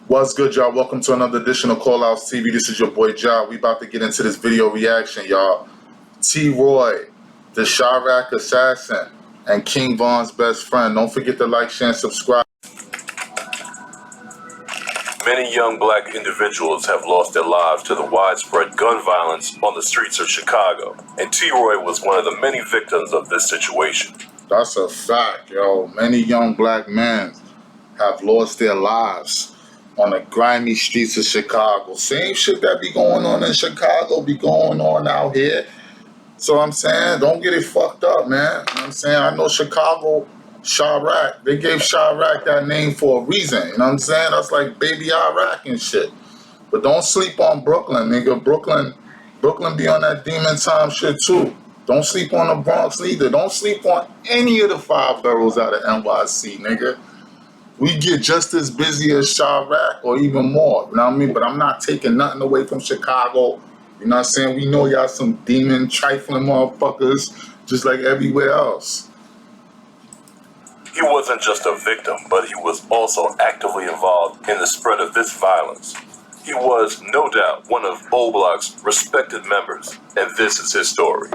What's good, y'all? Welcome to another edition of Callouts TV. This is your boy Ja. We about to get into this video reaction, y'all. T-Roy, the Chiraq assassin, and King Von's best friend. Don't forget to like, share, and subscribe. Many young black individuals have lost their lives to the widespread gun violence on the streets of Chicago, and T-Roy was one of the many victims of this situation. That's a fact, yo. Many young black men have lost their lives on the grimy streets of Chicago. Same shit that be going on in Chicago be going on out here. So I'm saying, don't get it fucked up, man. You know what I'm saying? I know Chicago, Chiraq, they gave Chiraq that name for a reason. You know what I'm saying? That's like baby Iraq and shit. But don't sleep on Brooklyn, nigga. Brooklyn be on that demon time shit too. Don't sleep on the Bronx either. Don't sleep on any of the 5 boroughs out of NYC, nigga. We get just as busy as Chiraq or even more, you know what I mean? But I'm not taking nothing away from Chicago. You know what I'm saying? We know y'all some demon, trifling motherfuckers, just like everywhere else. He wasn't just a victim, but he was also actively involved in the spread of this violence. He was, no doubt, one of Oblock's respected members, and this is his story.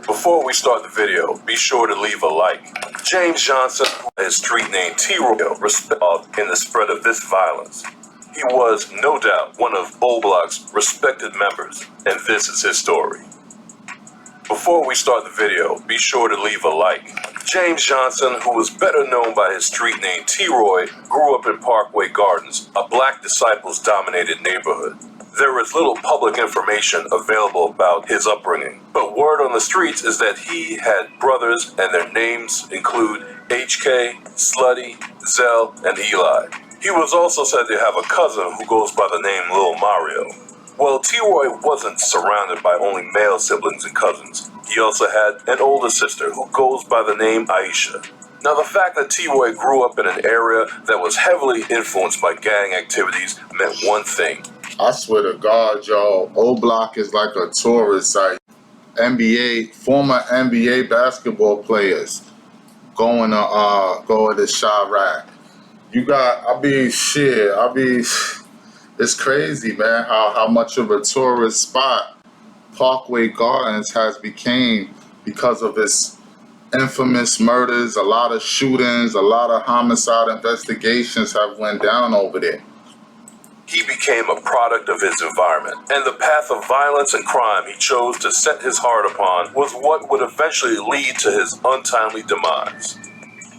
Before we start the video, be sure to leave a like. James Johnson, his street name T-Roy, involved in the spread of this violence. He was, no doubt, one of Oblock's respected members, and this is his story. Before we start the video, be sure to leave a like. James Johnson, who was better known by his street name T-Roy, grew up in Parkway Gardens, a black disciples-dominated neighborhood. There is little public information available about his upbringing, but word on the streets is that he had brothers and their names include HK, Slutty, Zell, and Eli. He was also said to have a cousin who goes by the name Lil Mario. Well, T-Roy wasn't surrounded by only male siblings and cousins. He also had an older sister who goes by the name Aisha. Now, the fact that T-Roy grew up in an area that was heavily influenced by gang activities meant one thing. I swear to God, y'all, O-Block is like a tourist site. Former NBA basketball players going to Chiraq. It's crazy, man, how much of a tourist spot Parkway Gardens has became because of its infamous murders. A lot of shootings, a lot of homicide investigations have went down over there. He became a product of his environment, and the path of violence and crime he chose to set his heart upon was what would eventually lead to his untimely demise.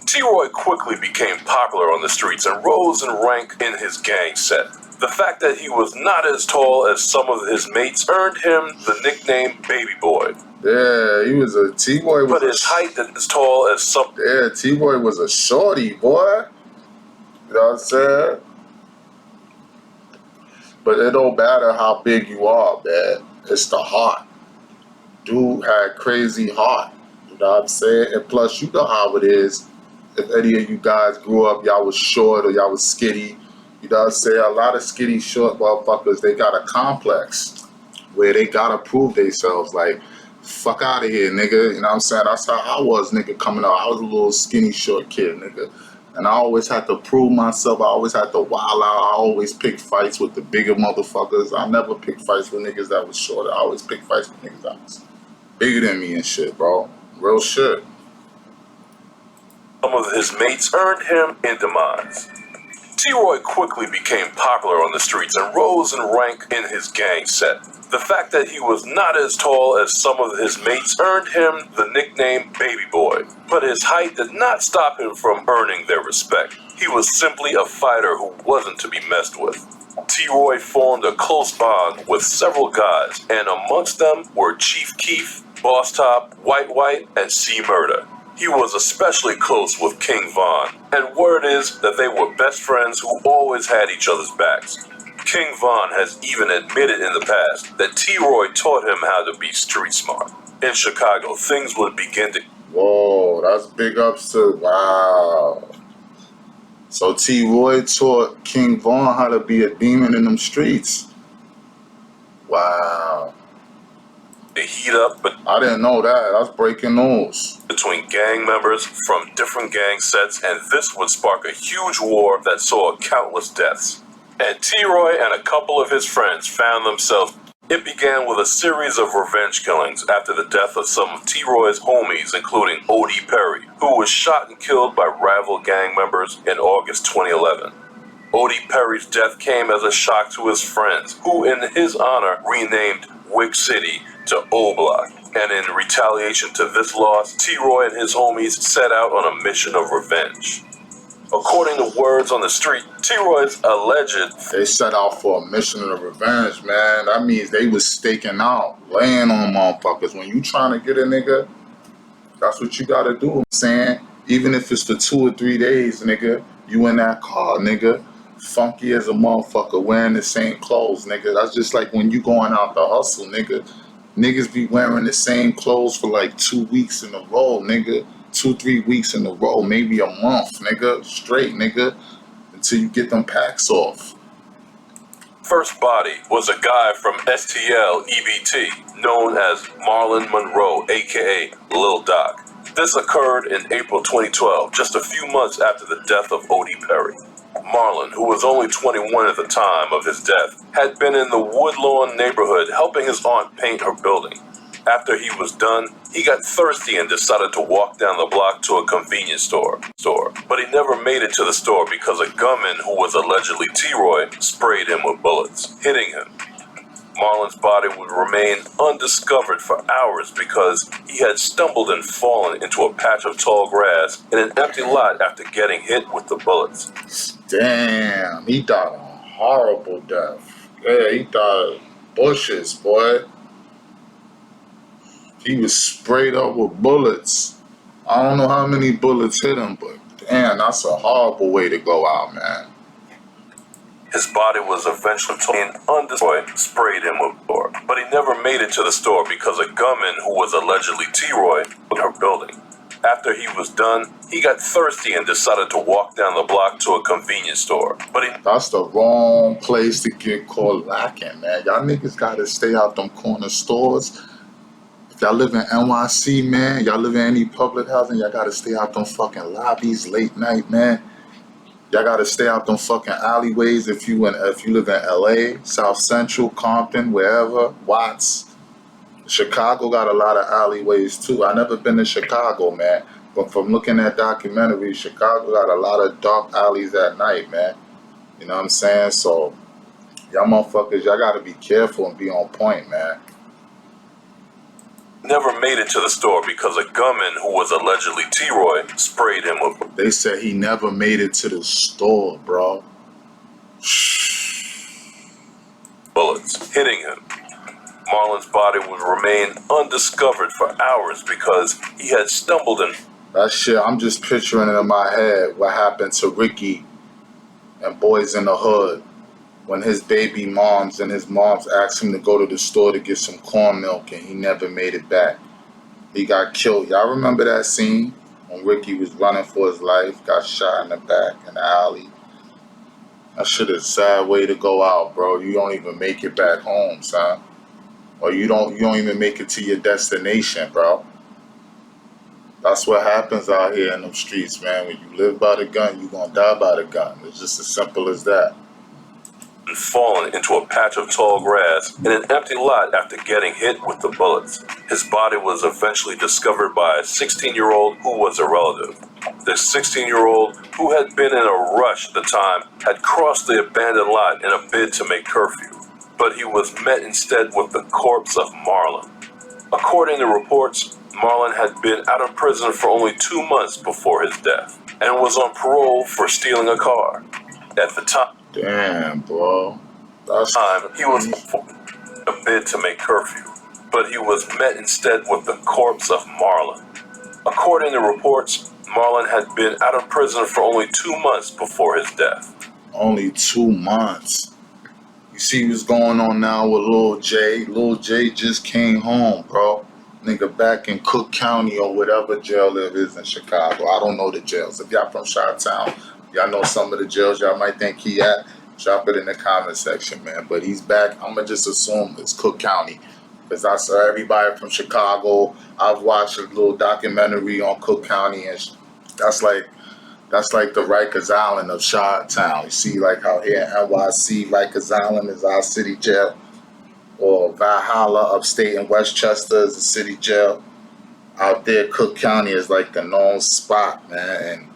T-Roy quickly became popular on the streets and rose in rank in his gang set. The fact that he was not as tall as some of his mates earned him the nickname Baby Boy. Yeah, T-Boy was but his height is as tall as some. Yeah, T-Boy was a shorty, boy. You know what I'm saying? But it don't matter how big you are, man. It's the heart. Dude had crazy heart. You know what I'm saying? And plus, you know how it is. If any of you guys grew up, y'all was short or y'all was skinny. You know what I'm saying? A lot of skinny, short motherfuckers, they got a complex where they gotta prove themselves. Like, fuck out of here, nigga. You know what I'm saying? That's how I was, nigga, coming up. I was a little skinny, short kid, nigga. And I always had to prove myself. I always had to wild out. I always picked fights with the bigger motherfuckers. I never picked fights with niggas that was shorter. I always picked fights with niggas that was bigger than me and shit, bro. Real shit. Some of his mates earned him in demise. T-Roy quickly became popular on the streets and rose in rank in his gang set. The fact that he was not as tall as some of his mates earned him the nickname Baby Boy, but his height did not stop him from earning their respect. He was simply a fighter who wasn't to be messed with. T-Roy formed a close bond with several guys, and amongst them were Chief Keef, Boss Top, White, and C-Murder. He was especially close with King Von, and word is that they were best friends who always had each other's backs. King Von has even admitted in the past that T-Roy taught him how to be street smart. In Chicago, things would begin to... Whoa, that's big ups to... Wow. So T-Roy taught King Von how to be a demon in them streets. Wow. A heat up I didn't know that. That's breaking news. between gang members from different gang sets, and this would spark a huge war that saw countless deaths. And T-Roy and a couple of his friends found themselves. It began with a series of revenge killings after the death of some of T-Roy's homies, including O.D. Perry, who was shot and killed by rival gang members in August 2011. O.D. Perry's death came as a shock to his friends, who in his honor renamed Wick City to Oblock. And in retaliation to this loss, T-Roy and his homies set out on a mission of revenge. According to words on the street, T-Roy's alleged... They set out for a mission of revenge, man. That means they was staking out, laying on motherfuckers. When you trying to get a nigga, that's what you gotta do. I'm saying, even if it's for 2 or 3 days, nigga, you in that car, nigga, funky as a motherfucker, wearing the same clothes, nigga. That's just like when you going out to hustle, nigga. Niggas be wearing the same clothes for like 2 weeks in a row, nigga. 2-3 weeks in a row, maybe a month, nigga, straight, nigga, until you get them packs off. First body was a guy from STL EBT, known as Marlon Monroe, aka Lil Doc. This occurred in April 2012, just a few months after the death of O.D. Perry. Marlon, who was only 21 at the time of his death, had been in the Woodlawn neighborhood helping his aunt paint her building. After he was done, he got thirsty and decided to walk down the block to a convenience store. But he never made it to the store because a gunman who was allegedly T-Roy sprayed him with bullets, hitting him. Marlon's body would remain undiscovered for hours because he had stumbled and fallen into a patch of tall grass in an empty lot after getting hit with the bullets. Damn, he died a horrible death. Yeah, he died of bushes, boy. He was sprayed up with bullets. I don't know how many bullets hit him, but damn, that's a horrible way to go out, man. His body was eventually taken undestroyed, sprayed him with gore. But he never made it to the store because a gunman who was allegedly T-Roy in her building. After he was done, he got thirsty and decided to walk down the block to a convenience store. That's the wrong place to get caught lacking, man. Y'all niggas gotta stay out them corner stores. If y'all live in NYC, man, y'all live in any public housing, y'all gotta stay out them fucking lobbies late night, man. Y'all gotta stay out them fucking alleyways if you live in LA, South Central, Compton, wherever, Watts. Chicago got a lot of alleyways too. I never been to Chicago, man. But from looking at documentaries, Chicago got a lot of dark alleys at night, man. You know what I'm saying? So y'all motherfuckers, y'all gotta be careful and be on point, man. Never made it to the store because a gunman who was allegedly T-Roy sprayed him with... They said he never made it to the store, bro. bullets, hitting him. Marlon's body would remain undiscovered for hours because he had stumbled and... That shit, I'm just picturing it in my head what happened to Ricky and Boys in the Hood when his baby moms and his moms asked him to go to the store to get some corn milk and he never made it back. He got killed. Y'all remember that scene when Ricky was running for his life, got shot in the back in the alley? That shit is a sad way to go out, bro. You don't even make it back home, son. Or you don't even make it to your destination, bro. That's what happens out here in them streets, man. When you live by the gun, you gonna die by the gun. It's just as simple as that. And fallen into a patch of tall grass in an empty lot after getting hit with the bullets. His body was eventually discovered by a 16-year-old who was a relative. The 16-year-old, who had been in a rush at the time, had crossed the abandoned lot in a bid to make curfew, but he was met instead with the corpse of Marlon. According to reports, Marlon had been out of prison for only 2 months before his death and was on parole for stealing a car. At the time, Damn, bro. he was a bid to make curfew, but he was met instead with the corpse of Marlon. According to reports, Marlon had been out of prison for only 2 months before his death. Only 2 months. You see what's going on now with Lil J? Lil J just came home, bro. Nigga back in Cook County or whatever jail it is in Chicago. I don't know the jails. If y'all from Chi-Town, y'all know some of the jails y'all might think he at, drop it in the comment section, man. But he's back. I'ma just assume it's Cook County. Because I saw everybody from Chicago. I've watched a little documentary on Cook County, and that's like the Rikers Island of Chi-Town. You see, like how here in NYC, Rikers Island is our city jail, or Valhalla upstate in Westchester is the city jail. Out there, Cook County is like the known spot, man. And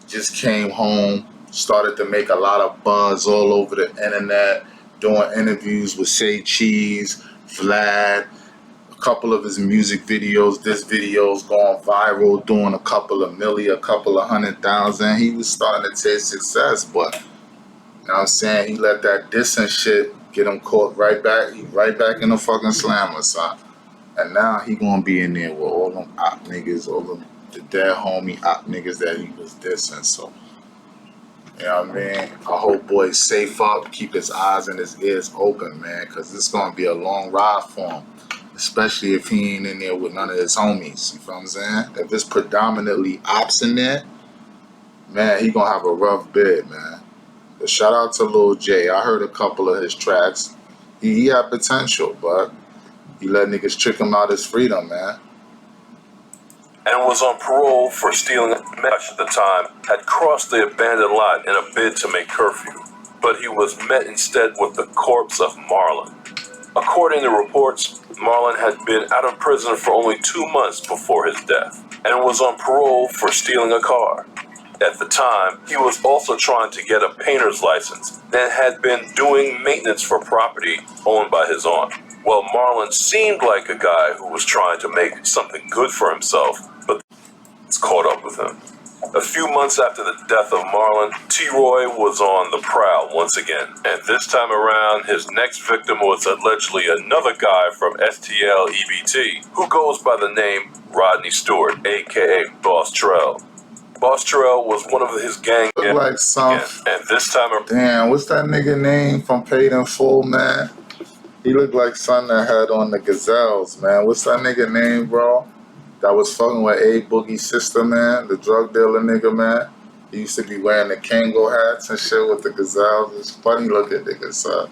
just came home, started to make a lot of buzz all over the internet, doing interviews with Say Cheese, Vlad, a couple of his music videos. This video's going viral, doing a couple of million, a couple of 100,000. He was starting to taste success, but you know what I'm saying? He let that dissing shit get him caught right back. He right back in the fucking slammer, son. And now he gonna be in there with all them op niggas, all them the dead homie op niggas that he was dissing. So, you know what I mean? I hope boy safe up, keep his eyes and his ears open, man, because this gonna be a long ride for him. Especially if he ain't in there with none of his homies. You feel what I'm saying? If it's predominantly ops in there, man, he gonna have a rough bid, man. But shout out to Lil J. I heard a couple of his tracks. He had potential, but he let niggas trick him out his freedom, man. And was on parole for stealing a match at the time, had crossed the abandoned lot in a bid to make curfew. But he was met instead with the corpse of Marlon. According to reports, Marlon had been out of prison for only 2 months before his death, and was on parole for stealing a car. At the time, he was also trying to get a painter's license and had been doing maintenance for property owned by his aunt. Well, Marlon seemed like a guy who was trying to make something good for himself, but it's caught up with him. A few months after the death of Marlon, T-Roy was on the prowl once again, and this time around, his next victim was allegedly another guy from STL EBT, who goes by the name Rodney Stewart, aka Boss Terrell. Boss Terrell was one of his gang Look like some. and this time around, Damn, what's that nigga name from Paid in Full, man? He looked like son that had on the Gazelles, man. What's that nigga name, bro? That was fucking with A Boogie's sister, man. The drug dealer nigga, man. He used to be wearing the Kango hats and shit with the Gazelles. It's funny looking nigga, son.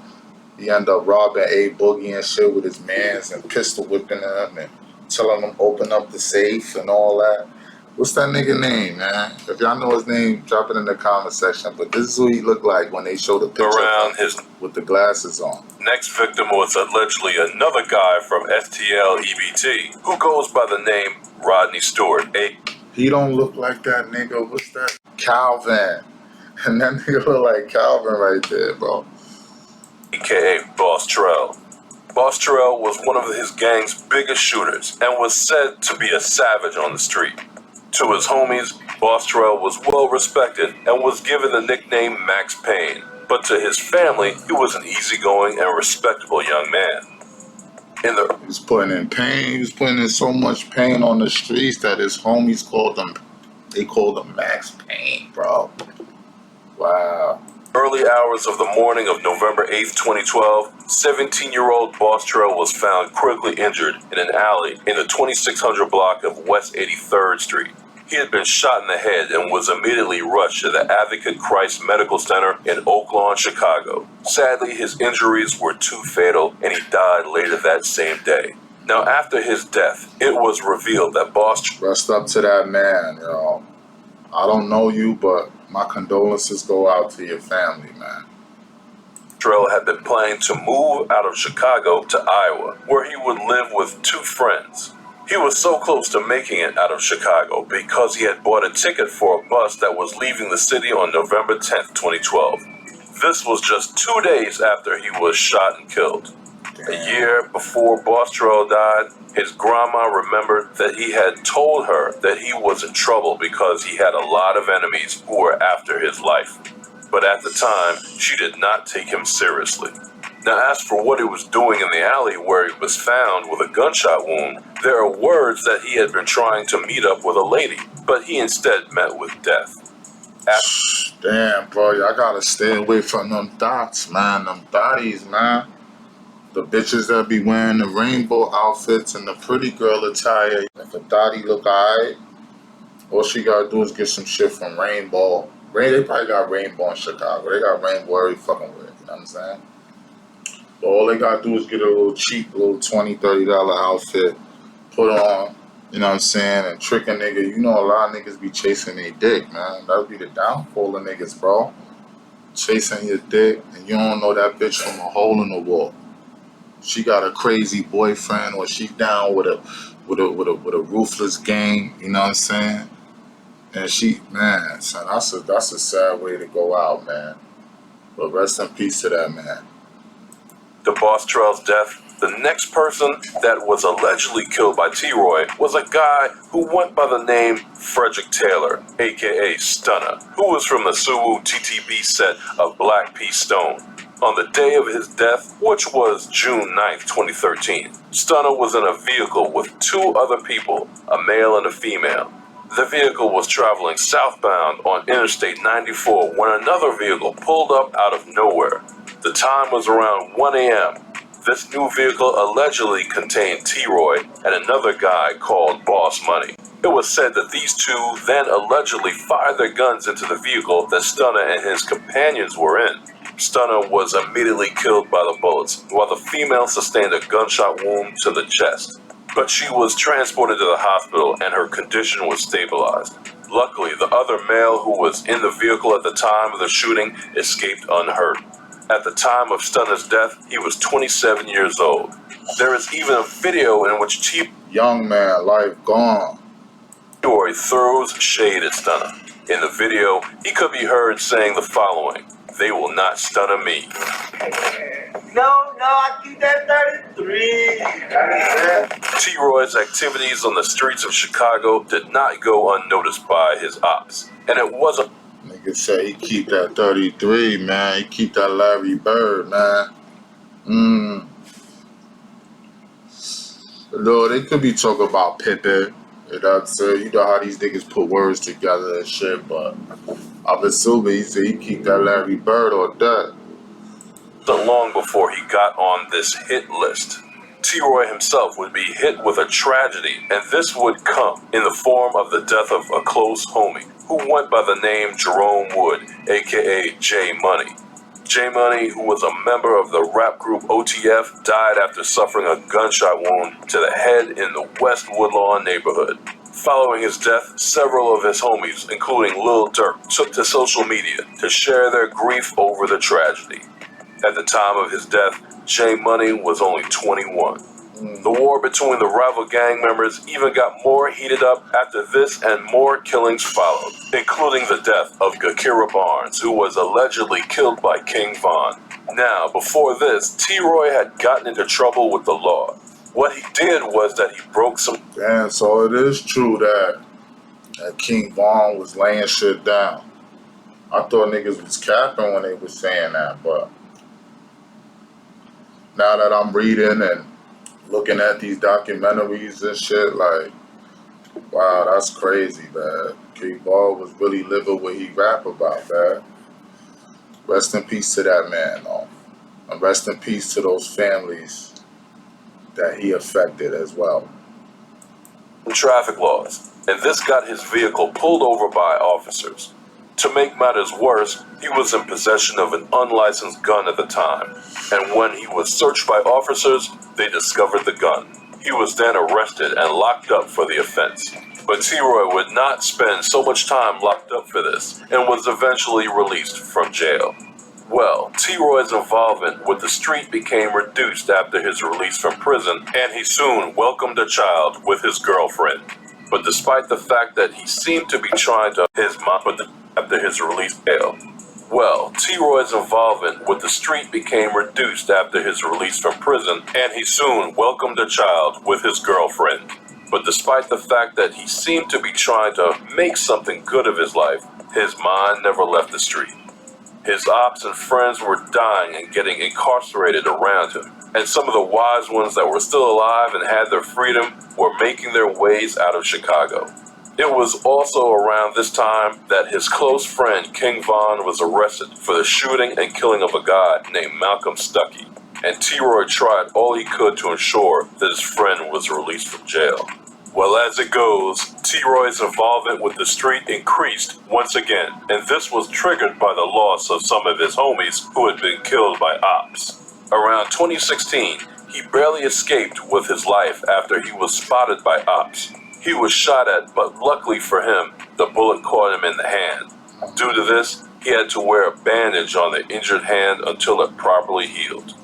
He ended up robbing A Boogie and shit with his mans and pistol whipping them and telling them open up the safe and all that. What's that nigga name, man? If y'all know his name, drop it in the comment section. But this is who he looked like when they showed the picture around of him his with the glasses on. next victim was allegedly another guy from STL EBT, who goes by the name Rodney Stewart, He don't look like that nigga. What's that? Calvin. And that nigga look like Calvin right there, bro. aka Boss Terrell. Boss Terrell was one of his gang's biggest shooters and was said to be a savage on the street. To his homies, Boss Terrell was well respected and was given the nickname Max Payne, but to his family, he was an easygoing and respectable young man. He was putting in pain. He was putting in so much pain on the streets that his homies called him. They called him Max Payne, bro. Wow. Early hours of the morning of November 8th, 2012, 17-year-old Boss Terrell was found critically injured in an alley in the 2600 block of West 83rd Street. He had been shot in the head and was immediately rushed to the Advocate Christ Medical Center in Oak Lawn, Chicago. Sadly, his injuries were too fatal and he died later that same day. Now, after his death, it was revealed that Boss Rest up to that man, yo. I don't know you, but my condolences go out to your family, man. Terrell had been planning to move out of Chicago to Iowa, where he would live with 2 friends. He was so close to making it out of Chicago because he had bought a ticket for a bus that was leaving the city on November 10th, 2012. This was just 2 days after he was shot and killed. A year before Boss Terrell died, his grandma remembered that he had told her that he was in trouble because he had a lot of enemies who were after his life. But at the time, she did not take him seriously. Now, as for what he was doing in the alley where he was found with a gunshot wound, there are words that he had been trying to meet up with a lady, but he instead met with death. Damn, bro, y'all gotta stay away from them dots, man. Them dotties, man. The bitches that be wearing the rainbow outfits and the pretty girl attire. If a dottie look alright, all she gotta do is get some shit from Rainbow. They probably got Rainbow in Chicago. They got Rainbow every fucking way. You know what I'm saying? All they gotta do is get a little cheap, little $20, $30 outfit, put on, you know what I'm saying, and trick a nigga. You know a lot of niggas be chasing their dick, man. That'll be the downfall of niggas, bro. Chasing your dick and you don't know that bitch from a hole in the wall. She got a crazy boyfriend or she down with a ruthless gang, you know what I'm saying? And she, man, son, that's a sad way to go out, man. But rest in peace to that man. To Boss Trell's death, the next person that was allegedly killed by T-Roy was a guy who went by the name Frederick Taylor, aka Stunner, who was from the Suwu TTB set of Black P Stone. On the day of his death, which was June 9th, 2013, Stunner was in a vehicle with two other people, a male and a female. The vehicle was traveling southbound on Interstate 94 when another vehicle pulled up out of nowhere. The time was around 1 a.m. This new vehicle allegedly contained T-Roy and another guy called Boss Money. It was said that these two then allegedly fired their guns into the vehicle that Stunner and his companions were in. Stunner was immediately killed by the bullets, while the female sustained a gunshot wound to the chest. But she was transported to the hospital and her condition was stabilized. Luckily, the other male who was in the vehicle at the time of the shooting escaped unhurt. At the time of Stunner's death, he was 27 years old. There is even a video in which Young man, life gone. T-Roy throws shade at Stunner. In the video, he could be heard saying the following: "They will not stunner me." No, I keep that 33. T-Roy's activities on the streets of Chicago did not go unnoticed by his ops, and it wasn't. Nigga say he keep that 33, man. He keep that Larry Bird, man. Lord, they could be talking about Pippen. You know what I'm saying? You know how these niggas put words together and shit, but I'm assuming he said he keep that Larry Bird or that. Long before he got on this hit list, T-Roy himself would be hit with a tragedy, and this would come in the form of the death of a close homie who went by the name Jerome Wood, aka J Money. J Money, who was a member of the rap group OTF, died after suffering a gunshot wound to the head in the West Woodlawn neighborhood. Following his death, several of his homies, including Lil Durk, took to social media to share their grief over the tragedy. At the time of his death, J Money was only 21. The war between the rival gang members even got more heated up after this, and more killings followed, including the death of Gakira Barnes, who was allegedly killed by King Von. Now, before this, T-Roy had gotten into trouble with the law. What he did was that he broke some... Damn, so it is true that King Von was laying shit down. I thought niggas was capping when they was saying that, but now that I'm reading and looking at these documentaries and shit, like, wow, that's crazy, man. King Ball was really living what he rap about, man. Rest in peace to that man, though. And rest in peace to those families that he affected as well. Traffic laws, and this got his vehicle pulled over by officers. To make matters worse, he was in possession of an unlicensed gun at the time, and when he was searched by officers, they discovered the gun. He was then arrested and locked up for the offense. But T-Roy would not spend so much time locked up for this, and was eventually released from jail. Well, T-Roy's involvement with the street became reduced after his release from prison, and he soon welcomed a child with his girlfriend. But despite the fact that he seemed to be trying to his mom after his release bail. Well, T-Roy's involvement with the street became reduced after his release from prison, and he soon welcomed a child with his girlfriend. But despite the fact that he seemed to be trying to make something good of his life, his mind never left the street. His ops and friends were dying and getting incarcerated around him, and some of the wise ones that were still alive and had their freedom were making their ways out of Chicago. It was also around this time that his close friend King Von was arrested for the shooting and killing of a guy named Malcolm Stuckey, and T-Roy tried all he could to ensure that his friend was released from jail. Well, as it goes, T-Roy's involvement with the street increased once again, and this was triggered by the loss of some of his homies who had been killed by ops. Around 2016, he barely escaped with his life after he was spotted by ops. He was shot at, but luckily for him, the bullet caught him in the hand. Due to this, he had to wear a bandage on the injured hand until it properly healed.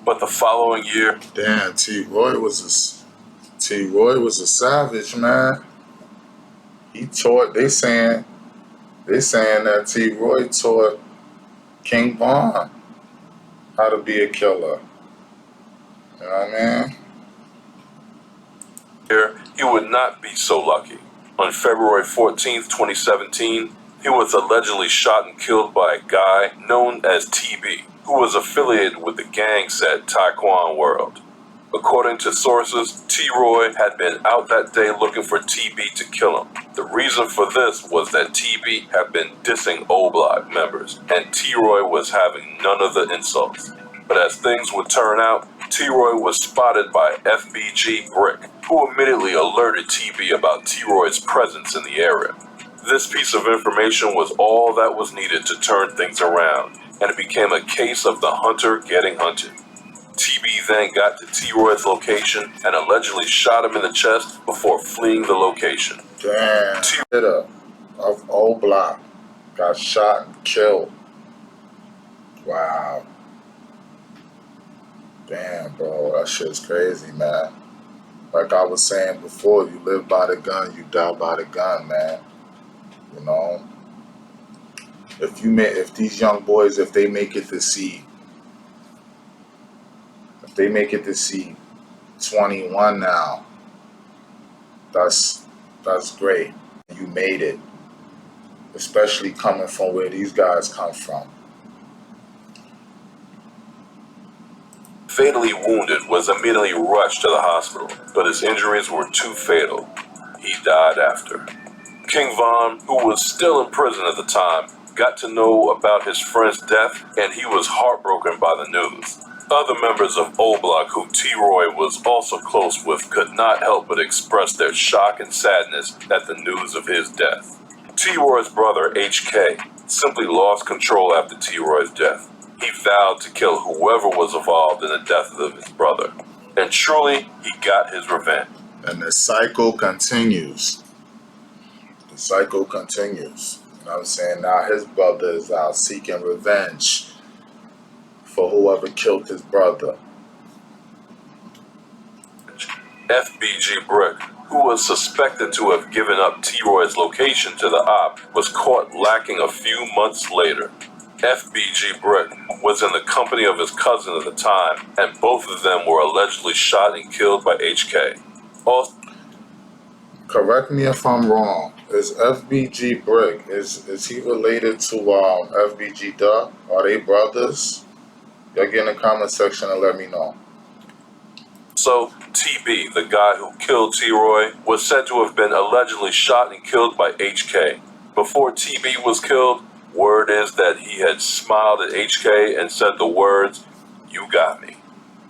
But the following year, Damn, T-Roy was a savage, man. He taught. They saying that T-Roy taught King Von how to be a killer. You know what I mean? he would not be so lucky. On February 14th, 2017, he was allegedly shot and killed by a guy known as TB, who was affiliated with the gang set Taekwon World. According to sources, T-Roy had been out that day looking for TB to kill him. The reason for this was that TB had been dissing oblock members, and T-Roy was having none of the insults. But as things would turn out, T-Roy was spotted by FBG Brick, who immediately alerted TB about T-Roy's presence in the area. This piece of information was all that was needed to turn things around, and it became a case of the hunter getting hunted. TB then got to T-Roy's location and allegedly shot him in the chest before fleeing the location. Damn. Hitter of oblock got shot and killed. Wow. Damn, bro, that shit's crazy, man. Like I was saying before, you live by the gun, you die by the gun, man. You know, if these young boys, if they make it to see 21 now, that's great. You made it, especially coming from where these guys come from. Fatally wounded, was immediately rushed to the hospital, but his injuries were too fatal. He died after. King Von, who was still in prison at the time, got to know about his friend's death, and he was heartbroken by the news. Other members of oblock who T-Roy was also close with could not help but express their shock and sadness at the news of his death. T-Roy's brother, HK, simply lost control after T-Roy's death. He vowed to kill whoever was involved in the death of his brother. And truly, he got his revenge. And the cycle continues. The cycle continues. You know what I'm saying? Now his brother is out seeking revenge for whoever killed his brother. FBG Brick, who was suspected to have given up T-Roy's location to the op, was caught lacking a few months later. FBG Brick was in the company of his cousin at the time, and both of them were allegedly shot and killed by HK. Also, correct me if I'm wrong. Is FBG Brick, is he related to FBG Duck? Are they brothers? Y'all get in the comment section and let me know. So, TB, the guy who killed T-Roy, was said to have been allegedly shot and killed by HK. Before TB was killed, word is that he had smiled at HK and said the words, "You got me."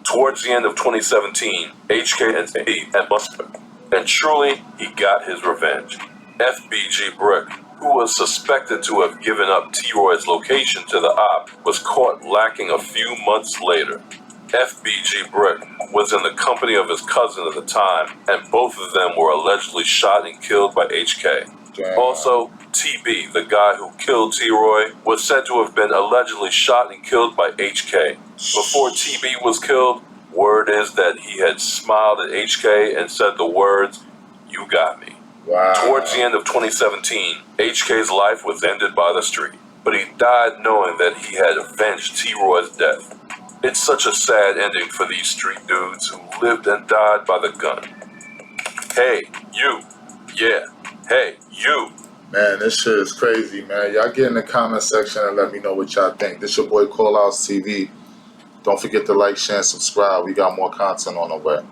Towards the end of 2017, HK and TB had muster, and truly, he got his revenge. FBG Brick, who was suspected to have given up T-Roy's location to the op, was caught lacking a few months later. FBG Brick was in the company of his cousin at the time, and both of them were allegedly shot and killed by HK. Damn. Also, TB, the guy who killed T-Roy, was said to have been allegedly shot and killed by HK. Before TB was killed, word is that he had smiled at HK and said the words, "You got me." Wow. Towards the end of 2017, HK's life was ended by the street, but he died knowing that he had avenged T-Roy's death. It's such a sad ending for these street dudes who lived and died by the gun. Hey, you. Yeah. Hey, you. Man, this shit is crazy, man. Y'all get in the comment section and let me know what y'all think. This your boy Callouts TV. Don't forget to like, share, and subscribe. We got more content on the way.